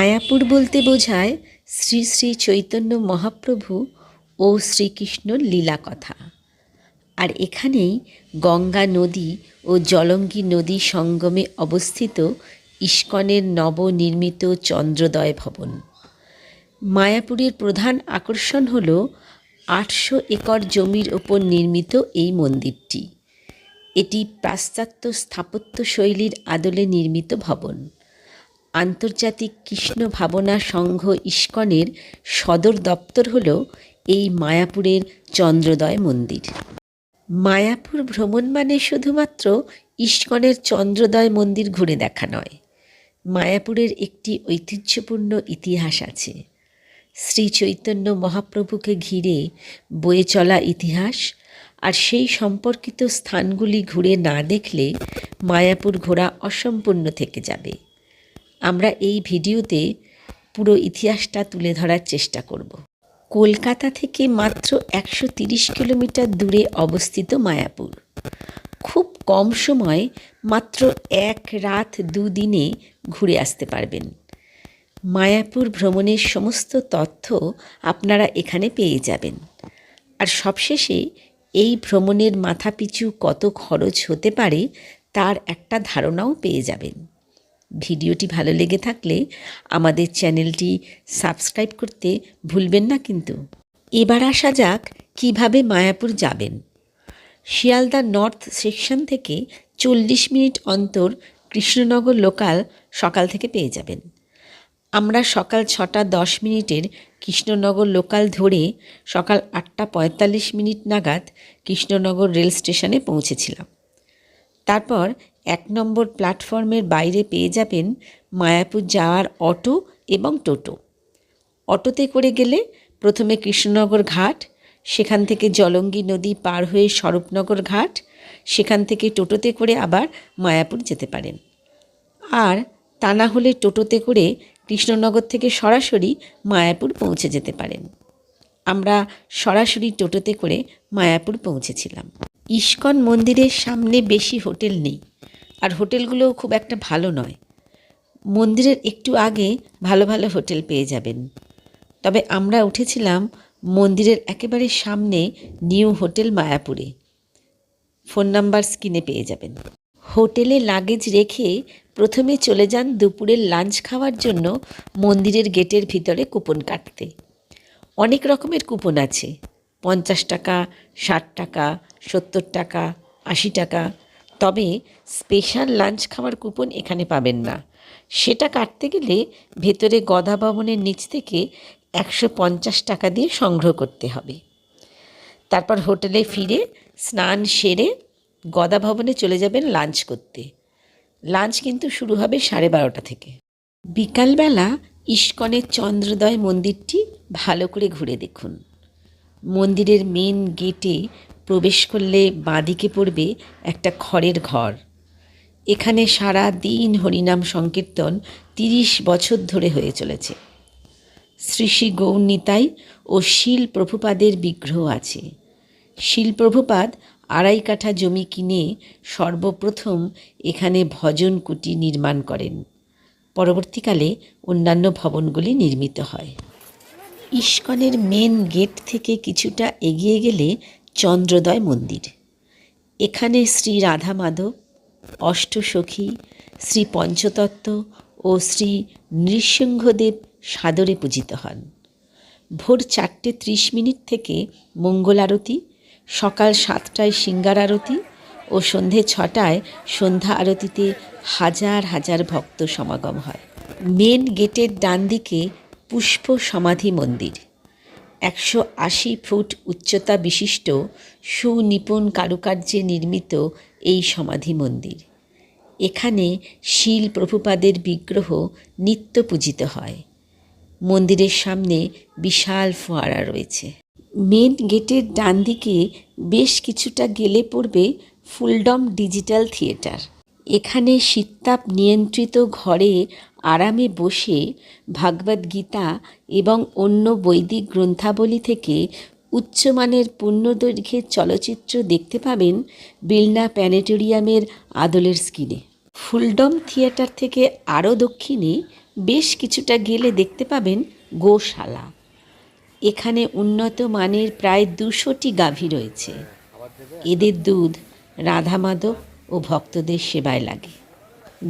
মায়াপুর বলতে বোঝায় শ্রী শ্রী চৈতন্য মহাপ্রভু ও শ্রীকৃষ্ণর লীলা কথা। আর এখানেই গঙ্গা নদী ও জলঙ্গি নদী সঙ্গমে অবস্থিত ইস্কনের নবনির্মিত চন্দ্রোদয় ভবন। মায়াপুরের প্রধান আকর্ষণ হল ৮০০ একর জমির ওপর নির্মিত এই মন্দিরটি। এটি পাশ্চাত্য স্থাপত্য শৈলীর আদলে নির্মিত ভবন। আন্তর্জাতিক কৃষ্ণ ভাবনা সংঘ ইস্কনের সদর দপ্তর হল এই মায়াপুরের চন্দ্রোদয় মন্দির। মায়াপুর ভ্রমণ মানে শুধুমাত্র ইস্কনের চন্দ্রোদয় মন্দির ঘুরে দেখা নয়। মায়াপুরের একটি ঐতিহ্যপূর্ণ ইতিহাস আছে। শ্রী চৈতন্য মহাপ্রভুকে ঘিরে বয়ে চলা ইতিহাস, আর সেই সম্পর্কিত স্থানগুলি ঘুরে না দেখলে মায়াপুর ঘোরা অসম্পূর্ণ থেকে যাবে। আমরা এই ভিডিওতে পুরো ইতিহাসটা তুলে ধরার চেষ্টা করব। কলকাতা থেকে মাত্র ১৩০ কিলোমিটার দূরে অবস্থিত মায়াপুর। খুব কম সময়, মাত্র ১ রাত ২ দিনে ঘুরে আসতে পারবেন। মায়াপুর ভ্রমণের সমস্ত তথ্য আপনারা এখানে পেয়ে যাবেন। আর সবশেষে এই ভ্রমণের মাথাপিছু কত খরচ হতে পারে তার একটা ধারণাও পেয়ে যাবেন। ভিডিওটি ভালো লেগে থাকলে আমাদের চ্যানেলটি সাবস্ক্রাইব করতে ভুলবেন না কিন্তু। এবার আসা যাক কিভাবে মায়াপুর যাবেন। শিয়ালদা নর্থ সেকশন থেকে ৪০ মিনিট অন্তর কৃষ্ণনগর লোকাল সকাল থেকে পেয়ে যাবেন। আমরা সকাল ৬:১০ কৃষ্ণনগর লোকাল ধরে সকাল ৮:৪৫ নাগাদ কৃষ্ণনগর রেল স্টেশনে পৌঁছেছিলাম। তারপর ১ নম্বর প্ল্যাটফর্মের বাইরে পেয়ে যাবেন মায়াপুর যাওয়ার অটো এবং টোটো। অটোতে করে গেলে প্রথমে কৃষ্ণনগর ঘাট, সেখান থেকে জলঙ্গি নদী পার হয়ে স্বরূপনগর ঘাট, সেখান থেকে টোটোতে করে আবার মায়াপুর যেতে পারেন। আর তা না হলে টোটোতে করে কৃষ্ণনগর থেকে সরাসরি মায়াপুর পৌঁছে যেতে পারেন। আমরা সরাসরি টোটোতে করে মায়াপুর পৌঁছেছিলাম। ইস্কন মন্দিরের সামনে বেশি হোটেল নেই, আর হোটেলগুলোও খুব একটা ভালো নয়। মন্দিরের একটু আগে ভালো ভালো হোটেল পেয়ে যাবেন। তবে আমরা উঠেছিলাম মন্দিরের একেবারে সামনে নিউ হোটেল মায়াপুরে। ফোন নাম্বার স্ক্রিনে পেয়ে যাবেন। হোটেলে লাগেজ রেখে প্রথমে চলে যান দুপুরের লাঞ্চ খাওয়ার জন্য মন্দিরের গেটের ভিতরে কুপন কাটতে। অনেক রকমের কুপন আছে, ৫০ টাকা, ৬০ টাকা, ৭০ টাকা, ৮০ টাকা। তবে স্পেশাল লাঞ্চ খাওয়ার কুপন এখানে পাবেন না। সেটা কাটতে গেলে ভেতরে গদা ভবনের নিচ থেকে ১৫০ টাকা দিয়ে সংগ্রহ করতে হবে। তারপর হোটেলে ফিরে স্নান সেরে গদা ভবনে চলে যাবেন লাঞ্চ করতে। লাঞ্চ কিন্তু শুরু হবে 12:30 থেকে। বিকালবেলা ইস্কনের চন্দ্রোদয় মন্দিরটি ভালো করে ঘুরে দেখুন। মন্দিরের মেন গেটে প্রবেশ করলে বাঁদিকে পড়বে একটা খড়ের ঘর। এখানে সারা দিন হরিনাম সংকীর্তন ৩০ বছর ধরে হয়ে চলেছে। শ্রী শ্রী গৌর নিতাই ও শীল প্রভুপাদের বিগ্রহ আছে। শীল প্রভুপাদ ২.৫ কাঠা জমি কিনে সর্বপ্রথম এখানে ভজন কুটি নির্মাণ করেন। পরবর্তীকালে অন্যান্য ভবনগুলি নির্মিত হয়। ইস্কনের মেন গেট থেকে কিছুটা এগিয়ে গেলে চন্দ্রোদয় মন্দির। এখানে শ্রী রাধা মাধব, অষ্টসখী, শ্রী পঞ্চতত্ত্ব ও শ্রী নৃসিংহদেব সাদরে পূজিত হন। ভোর ৪:৩০ থেকে মঙ্গল আরতি, সকাল ৭টায় সিঙ্গার আরতি ও সন্ধে ৬টায় সন্ধ্যা আরতিতে হাজার হাজার ভক্ত সমাগম হয়। মেন গেটের ডান দিকে পুষ্প সমাধি মন্দির। ১৮০ ফুট উচ্চতা বিশিষ্ট সুনিপুণ কারুকার্যে নির্মিত এই সমাধি মন্দির। এখানে শীল প্রভুপাদের বিগ্রহ নিত্য পূজিত হয়। মন্দিরের সামনে বিশাল ফোয়ারা রয়েছে। মেন গেটের ডান দিকে বেশ কিছুটা গেলে পড়বে ফুলডম ডিজিটাল থিয়েটার। এখানে শীততাপ নিয়ন্ত্রিত ঘরে আরামে বসে ভগবদ্গীতা এবং অন্য বৈদিক গ্রন্থাবলী থেকে উচ্চমানের পূর্ণদৈর্ঘ্যের চলচ্চিত্র দেখতে পাবেন বিড়লা প্ল্যানেটোরিয়ামের আদলের স্ক্রিনে। ফুলডম থিয়েটার থেকে আরও দক্ষিণে বেশ কিছুটা গেলে দেখতে পাবেন গোশালা। এখানে উন্নত মানের প্রায় 200টি গাভী রয়েছে। এদের দুধ রাধা মাধব ও ভক্তদের সেবায় লাগে।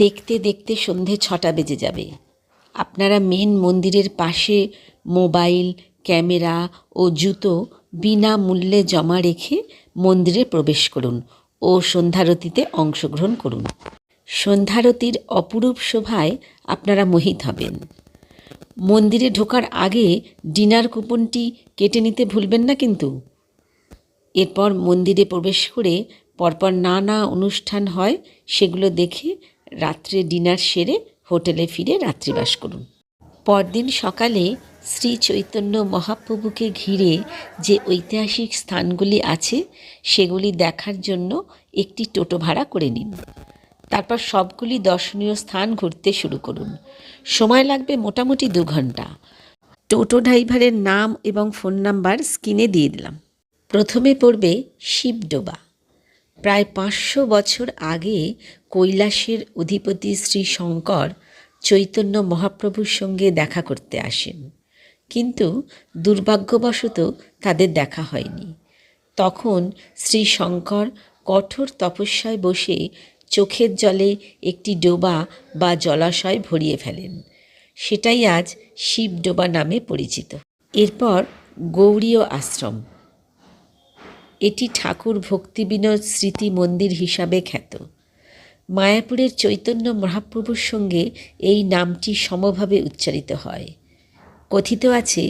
দেখতে দেখতে সন্ধে 6টা বেজে যাবে। আপনারা মেন মন্দিরের পাশে মোবাইল, ক্যামেরা ও জুতো বিনামূল্যে জমা রেখে মন্দিরে প্রবেশ করুন ও সন্ধ্যারতিতে অংশগ্রহণ করুন। সন্ধ্যারতির অপরূপ শোভায় আপনারা মোহিত হবেন। মন্দিরে ঢোকার আগে ডিনার কুপনটি কেটে নিতে ভুলবেন না কিন্তু। এরপর মন্দিরে প্রবেশ করে পরপর নানা অনুষ্ঠান হয়, সেগুলো দেখে রাত্রে ডিনার সেরে হোটেলে ফিরে রাত্রিবাস করুন। পরদিন সকালে শ্রী চৈতন্য মহাপ্রভুকে ঘিরে যে ঐতিহাসিক স্থানগুলি আছে সেগুলি দেখার জন্য একটি টোটো ভাড়া করে নিন। তারপর সবগুলি দর্শনীয় স্থান ঘুরতে শুরু করুন। সময় লাগবে মোটামুটি 2 ঘন্টা। টোটো ড্রাইভারের নাম এবং ফোন নাম্বার স্ক্রিনে দিয়ে দিলাম। প্রথমে পড়বে শিবডোবা। প্রায় 500 বছর আগে কৈলাসের অধিপতি শ্রী শঙ্কর চৈতন্য মহাপ্রভুর সঙ্গে দেখা করতে আসেন, কিন্তু দুর্ভাগ্যবশত তাদের দেখা হয়নি। তখন শ্রী শঙ্কর কঠোর তপস্যায় বসে চোখের জলে একটি ডোবা বা জলাশয় ভরিয়ে ফেলেন। সেটাই আজ শিবডোবা নামে পরিচিত। এরপর গৌড়ীয় আশ্রম। এটি ঠাকুর ভক্তিবিনোদ স্মৃতি মন্দির হিসাবে খ্যাত। মায়াপুরের চৈতন্য মহাপ্রভুর সঙ্গে এই নামটি সমভাবে উচ্চারিত হয়। কথিত আছে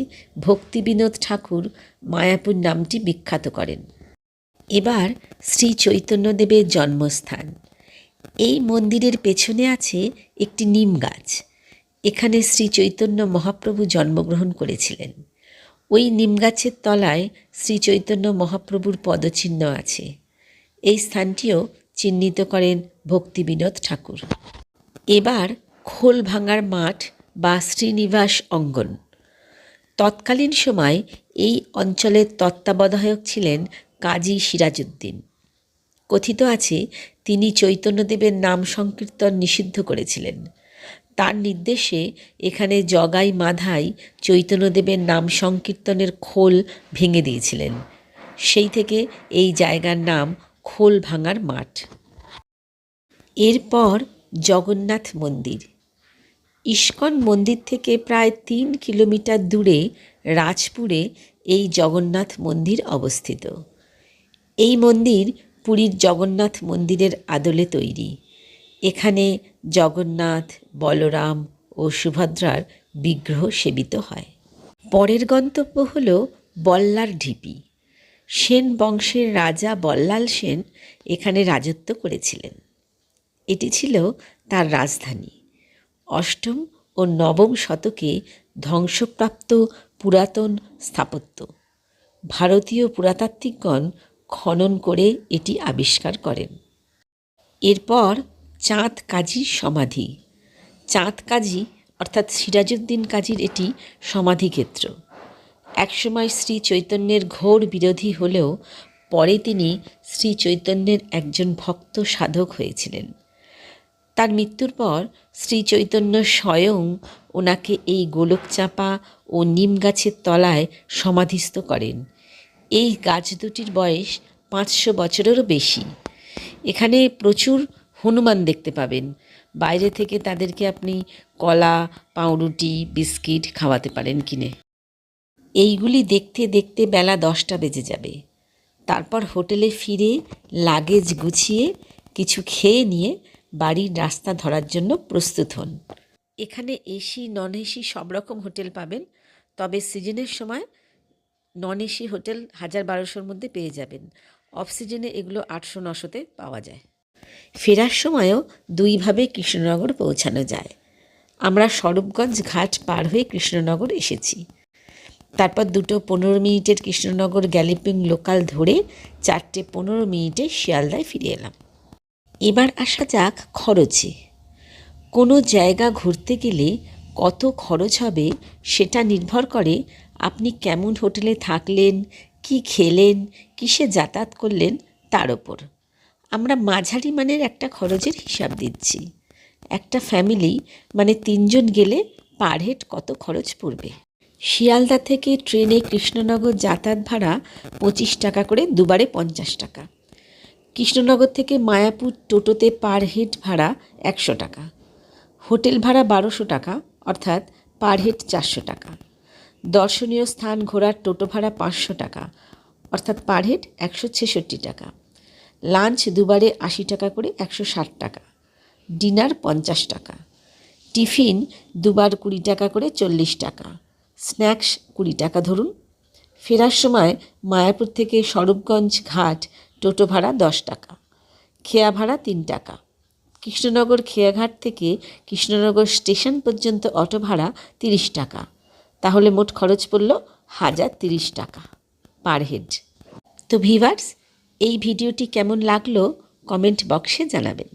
ভক্তিবিনোদ ঠাকুর মায়াপুর নামটি বিখ্যাত করেন। এবার শ্রী চৈতন্যদেবের জন্মস্থান। এই মন্দিরের পেছনে আছে একটি নিম গাছ। এখানে শ্রী চৈতন্য মহাপ্রভু জন্মগ্রহণ করেছিলেন। ওই নিম গাছের তলায় শ্রী চৈতন্য মহাপ্রভুর পদচিহ্ন আছে। এই স্থানটিও চিহ্নিত করেন ভক্তিবিনোদ ঠাকুর। এবার খোল ভাঙার মাঠ বা শ্রীনিবাস অঙ্গন। তৎকালীন সময় এই অঞ্চলের তত্ত্বাবধায়ক ছিলেন কাজী সিরাজউদ্দিন। কথিত আছে তিনি চৈতন্যদেবের নাম সংকীর্তন নিষিদ্ধ করেছিলেন। তার নির্দেশে এখানে জগাই মাধাই চৈতন্যদেবের নাম সংকীর্তনের খোল ভেঙে দিয়েছিলেন। সেই থেকে এই জায়গার নাম খোল ভাঙার মাঠ। এরপর জগন্নাথ মন্দির। ইস্কন মন্দির থেকে প্রায় 3 কিলোমিটার দূরে রাজপুরে এই জগন্নাথ মন্দির অবস্থিত। এই মন্দির পুরীর জগন্নাথ মন্দিরের আদলে তৈরি। এখানে জগন্নাথ, বলরাম ও সুভদ্রার বিগ্রহ সেবিত হয়। পরের গন্তব্য হল বল্লার ঢিপি। সেন বংশের রাজা বল্লাল সেন এখানে রাজত্ব করেছিলেন। এটি ছিল তার রাজধানী। 8ম ও 9ম শতকে ধ্বংসপ্রাপ্ত পুরাতন স্থাপত্য। ভারতীয় পুরাতাত্ত্বিকগণ খনন করে এটি আবিষ্কার করেন। এরপর চাঁদ কাজীর সমাধি। চাঁদ কাজী অর্থাৎ সিরাজউদ্দিন কাজীর এটি সমাধিক্ষেত্র। একসময় শ্রী চৈতন্যের ঘোর বিরোধী হলেও পরে তিনি শ্রী চৈতন্যের একজন ভক্ত সাধক হয়েছিলেন। তার মৃত্যুর পর শ্রী চৈতন্য স্বয়ং ওনাকে এই গোলকচাঁপা ও নিম গাছের তলায় সমাধিস্থ করেন। এই গাছ দুটির বয়স 500 বছরেরও বেশি। এখানে প্রচুর হনুমান দেখতে পাবেন। বাইরে থেকে তাদেরকে আপনি কলা, পাউরুটি, বিস্কিট খাওয়াতে পারেন কিনে। এইগুলি দেখতে দেখতে বেলা 10টা বেজে যাবে। তারপর হোটেলে ফিরে লাগেজ গুছিয়ে কিছু খেয়ে নিয়ে বাড়ির রাস্তা ধরার জন্য প্রস্তুত হন। এখানে এসি, নন এসি সব রকম হোটেল পাবেন, তবে সিজনের সময় নন এসি হোটেল 1000-1200-র মধ্যে পেয়ে যাবেন। অফ সিজনে এগুলো 800-900-তে পাওয়া যায়। ফেরার সময়ও 2ভাবে কৃষ্ণনগর পৌঁছানো যায়। আমরা স্বরূপগঞ্জ ঘাট পার হয়ে কৃষ্ণনগর এসেছি। তারপর 2টো 15 মিনিটের কৃষ্ণনগর গ্যালিপিং লোকাল ধরে 4টে 15 মিনিটে শিয়ালদায় ফিরে এলাম। এবার আসা যাক খরচে। কোনো জায়গা ঘুরতে গেলে কত খরচ হবে সেটা নির্ভর করে আপনি কেমন হোটেলে থাকলেন, কি খেলেন, কিসে যাতায়াত করলেন তার ওপর। আমরা মাঝারি মানের একটা খরচের হিসাব দিচ্ছি। একটা ফ্যামিলি মানে 3 জন গেলে পার হেড কত খরচ পড়বে? শিয়ালদা থেকে ট্রেনে কৃষ্ণনগর যাতায়াত ভাড়া 25 টাকা করে, দুবারে 50 টাকা। কৃষ্ণনগর থেকে মায়াপুর টোটোতে পার হেড ভাড়া 100 টাকা। হোটেল ভাড়া 1200 টাকা, অর্থাৎ পার হেড 400 টাকা। দর্শনীয় স্থান ঘোরার টোটো ভাড়া 500 টাকা, অর্থাৎ পার হেড 166 টাকা। লাঞ্চ দুবারে 80 টাকা করে, 160 টাকা। ডিনার 50 টাকা। টিফিন দুবার 20 টাকা করে, 40 টাকা। স্ন্যাক্স 20 টাকা ধরুন। ফেরার সময় মায়াপুর থেকে স্বরূপগঞ্জ ঘাট টোটো ভাড়া 10 টাকা। খেয়া ভাড়া 3 টাকা। কৃষ্ণনগর খেয়াঘাট থেকে কৃষ্ণনগর স্টেশন পর্যন্ত অটো ভাড়া 30 টাকা। তাহলে মোট খরচ পড়ল 1030 টাকা পার হেড। তো ভিউয়ার্স, এই ভিডিওটি কেমন লাগলো কমেন্ট বক্সে জানাবেন।